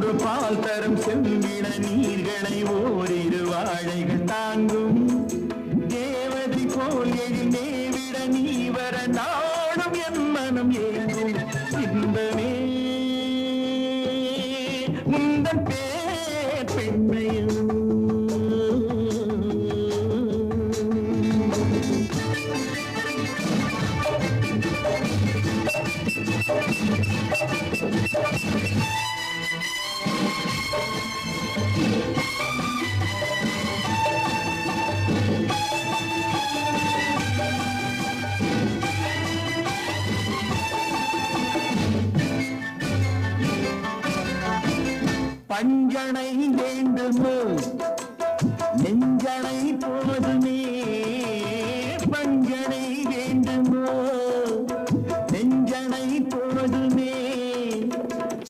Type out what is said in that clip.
ஒரு பால் தரும் செம்பிட நீர்களை ஓரிரு வாழைகள் தாங்கும் தேவதை போல் எழுநேவிட நீ வர நாடும் என் மனம் ஏங்கும் இன்பமே உந்தன் பேர் பெண்மையும் பஞ்சனை வேண்டுமோ நெஞ்சனை போதுமே